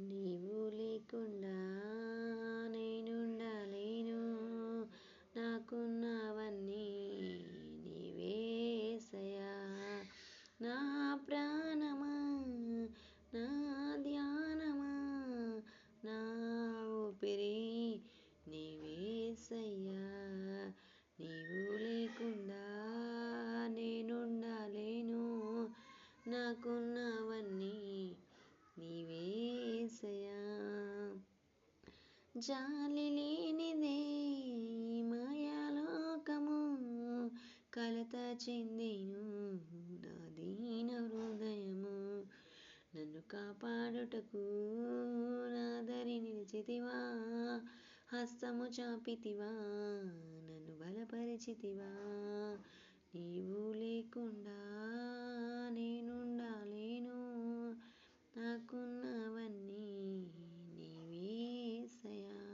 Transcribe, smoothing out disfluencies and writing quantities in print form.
నీవు లేకుండా నేనుండలేను, నాకున్నవన్నీ నీవే యేసయ్యా. నా ప్రాణమా, నా ధ్యానమా, నా ఊపిరి నీవే యేసయ్యా. నీవు లేకుండా నేనుండలేను, నాకున్నవన్నీ నీవే యేసయ్యా. జాలి లేనిదే మాయాలోకము, కలత చెందెను నా దీన హృదయము. నన్ను కాపాడుటకు నా దరి నిలిచితివా, హస్తము చాపితివా, నన్ను బలపరిచితివా. నీవు లేకుండా నేనుండలేను, నాకున్న